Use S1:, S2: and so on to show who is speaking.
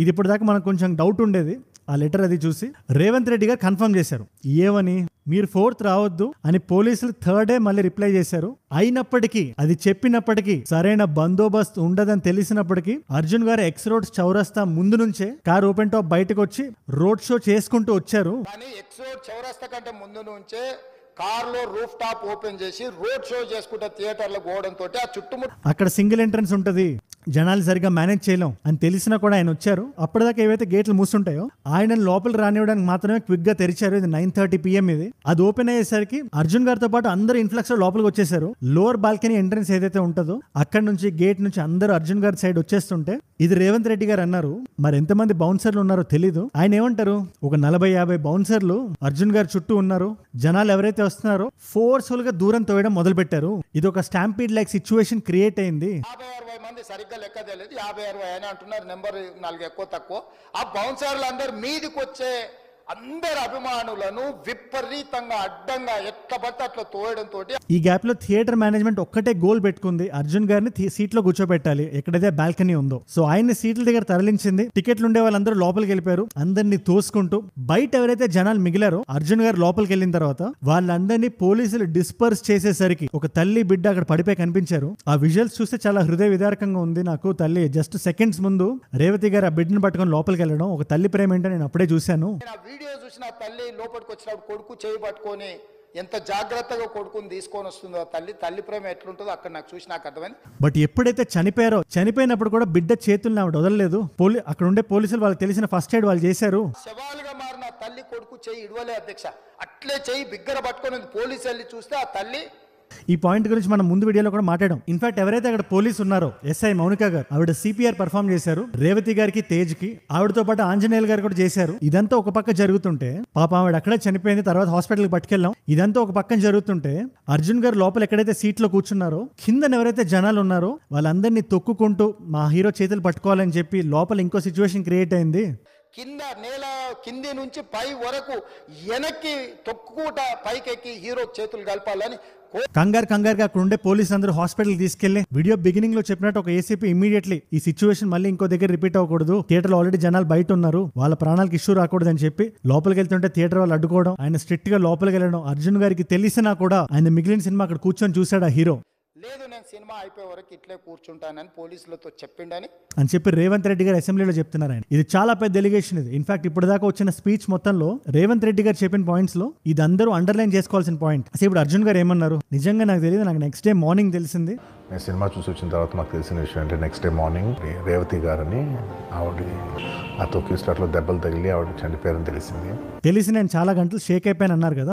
S1: ఇది ఇప్పటిదాకా మనకు కొంచెం డౌట్ ఉండేది. ఆ లెటర్ అది చూసి రేవంత్ రెడ్డి గారు కన్ఫర్మ్ చేశారు. ఏమని, మీరు 4th రావద్దు అని పోలీసులు 3rd డే మళ్ళీ రిప్లై చేశారు. అయినప్పటికీ, అది చెప్పినప్పటికీ, సరైన బందోబస్తు ఉండదని తెలిసినప్పటికీ అర్జున్ గారు ఎక్స్ రోడ్స్ చౌరస్తా ముందు నుంచే కార్ ఓపెన్ టాప్ బయటకు వచ్చి రోడ్ షో చేసుకుంటూ వచ్చారు.
S2: కానీ ఎక్స్ రోడ్ చౌరస్తా కంటే ముందు నుంచే కార్లో రూఫ్ టాప్ ఓపెన్ చేసి రోడ్ షో చేసుకుంటే థియేటర్లో పోవడంతో ఆ చుట్టుముట్టు
S1: అక్కడ సింగిల్ ఎంట్రన్స్ ఉంటది, జనాలు సరిగ్గా మేనేజ్ చేయలేం అని తెలిసినా కూడా ఆయన వచ్చారు. అప్పటిదాకా ఏవైతే గేట్లు మూస్తుంటాయో ఆయన లోపల రానివ్వడానికి మాత్రమే క్విక్ గా తెరిచారు. ఇది 9:30 PM ఇది. అది ఓపెన్ అయ్యేసరికి అర్జున్ గారితో పాటు అందరూ ఇన్ఫ్లక్స్ లో లోపలికి వచ్చేసారు. లోవర్ బాల్కనీ ఎంట్రన్స్ ఏదైతే ఉంటుందో అక్కడ నుంచి గేట్ నుంచి అందరూ అర్జున్ గారి సైడ్ వచ్చేస్తుంటే ఇది రేవంత్ రెడ్డి గారు అన్నారు, మరి ఎంతమంది బౌన్సర్లు ఉన్నారో తెలీదు. ఆయన ఏమంటారు, ఒక 40-50 బౌన్సర్లు అర్జున్ గారి చుట్టూ ఉన్నారు. జనాలు ఎవరైతే వస్తున్నారో ఫోర్స్ఫుల్ గా దూరం తోయడం మొదలు పెట్టారు. ఇది ఒక స్టాంపీడ్ లైక్ సిచ్యువేషన్ క్రియేట్ అయింది.
S2: 50-60 మంది సరిగ్గా లెక్క తెలియదు, 50-60 అని అంటున్నారు. నెంబర్ 4 ఎక్కువ తక్కువ. ఆ బౌన్సర్లు అందరు మీదికి వచ్చే అందరు అభిమానులను విపరీతంగా అడ్డంగా ఎట్లా పడితే అట్లా తోయడంతో
S1: ఈ గ్యాప్ లో థియేటర్ మేనేజ్మెంట్ ఒక్కటే గోల్ పెట్టుకుంది, అర్జున్ గారిని సీట్ లో కూర్చోబెట్టాలి ఎక్కడైతే బాల్కనీ ఉందో. సో ఆయన్ని సీట్ల దగ్గర తరలించింది. టికెట్లు ఉండే వాళ్ళందరూ లోపలికి వెళ్ళిపోయారు, అందరినీ తోసుకుంటూ. బయట ఎవరైతే జనాలు మిగిలారో అర్జున్ గారు లోపలికి వెళ్ళిన తర్వాత వాళ్ళందరినీ పోలీసులు డిస్పర్స్ చేసేసరికి ఒక తల్లి బిడ్డ అక్కడ పడిపోయి కనిపించారు. ఆ విజువల్స్ చూస్తే చాలా హృదయ విదారకంగా ఉంది నాకు. తల్లి జస్ట్ సెకండ్స్ ముందు రేవతి గారు ఆ బిడ్డను పట్టుకొని లోపలికి వెళ్ళడం, ఒక తల్లి ప్రేమ ఏంటో నేను అప్పుడే చూశాను.
S2: వీడియో చూసిన తల్లి లోపలికి వచ్చినప్పుడు కొడుకు చేయి పట్టుకొని ఎంత జాగ్రత్తగా కొడుకుని తీసుకొని వస్తుందో తల్లి ప్రేమ ఎట్లుంటుందో అక్కడ నాకు చూసి నాకు అర్థమైంది.
S1: బట్ ఎప్పుడైతే చనిపోయినప్పుడు కూడా బిడ్డ చేతుల్ని ఆవిడ వదలలేదు. అక్కడ ఉండే పోలీసులు వాళ్ళకి తెలిసిన ఫస్ట్ ఎయిడ్ వాళ్ళు చేశారు.
S2: శవాలుగా మారిన తల్లి కొడుకు చేయి ఇడవలే అధ్యక్ష, అట్లే చేయి బిగ్గర పట్టుకొని పోలీసు వెళ్ళి చూస్తే ఆ తల్లి.
S1: ఈ పాయింట్ గురించి మనం ముందు వీడియోలో కూడా మాట్లాడాం. ఇన్ఫాక్ట్ ఎవరైతే అక్కడ పోలీసు ఉన్నారో ఎస్ఐ మౌనిక గారు, ఆవిడ సిపిఆర్ పర్ఫామ్ చేశారు రేవతి గారికి, తేజ్ కి. ఆవిడతో పాటు ఆంజనేయులు గారు కూడా చేశారు. ఇదంతా ఒక పక్క జరుగుతుంటే పాప ఆవిడ అక్కడే చనిపోయింది, తర్వాత హాస్పిటల్ కి పట్టుకెళ్ళాం. ఇదంతా ఒక పక్కన జరుగుతుంటే అర్జున్ గారు లోపల ఎక్కడైతే సీట్ లో కూర్చున్నారో కింద ఎవరైతే జనాలు ఉన్నారో వాళ్ళందరినీ తొక్కుకుంటూ మా హీరో చేతులు పట్టుకోవాలని చెప్పి లోపల ఇంకో సిచ్యువేషన్ క్రియేట్ అయింది.
S2: కింద నేల కింది నుంచి పై వరకు వెనక్కి తొక్కుకుంట పైకెక్కి హీరో చేతులు కలపాలని
S1: కంగారుగా అక్కడ ఉండే పోలీసు అందరూ హాస్పిటల్ తీసుకెళ్లి, వీడియో బిగినింగ్ లో చెప్పినట్టు ఒక ఏసీపీ ఇమీడియట్లీ ఈ సిచ్యువేషన్ మళ్ళీ ఇంకో దగ్గర రిపీట్ అవ్వకూడదు, థియేటర్ లో ఆల్రెడీ జనాలు బయట ఉన్నారు, వాళ్ళ ప్రాణాలకు ఇష్యూ రాకూడదు అని చెప్పి లోపలికి వెళ్తుంటే థియేటర్ వాళ్ళు అడ్డుకోవడం, ఆయన స్ట్రిక్ట్ గా లోపలికి వెళ్ళడం. అర్జున్ గారికి తెలిసినా కూడా ఆయన మిగిలిన సినిమా అక్కడ కూర్చొని చూశాడు ఆ హీరో.
S2: లేదు నేను సినిమా అయిపోయే వరకు ఇట్లే కూర్చుంటానని పోలీసులతో చెప్పిండని
S1: చెప్పి రేవంత్ రెడ్డి గారు అసెంబ్లీలో చెప్తున్నారు. ఆయన ఇది చాలా పెద్ద ఎలిగేషన్. ఇది ఇన్ఫాక్ట్ ఇప్పుడు దాకా వచ్చిన స్పీచ్ మొత్తంలో రేవంత్ రెడ్డి గారు చెప్పిన పాయింట్స్ లో ఇది అందరూ అండర్లైన్ చేసుకోవాల్సిన పాయింట్. అసలు ఇప్పుడు అర్జున్ గారు ఏమన్నారు నిజంగా నాకు తెలియదు, నాకు నెక్స్ట్ డే మార్నింగ్ తెలిసింది.
S3: నేను సినిమా చూసి వచ్చిన తర్వాత మాకు తెలిసిన విషయం అంటే నెక్స్ట్ డే మార్నింగ్ రేవతి గారని ఆవిడ ఆ తొక్కి స్టార్ట్లో దెబ్బలు తగిలి ఆవిడ చనిపోయారని తెలిసింది.
S1: తెలిసి నేను చాలా గంటలు షేక్ అయిపోయాను అన్నారు కదా.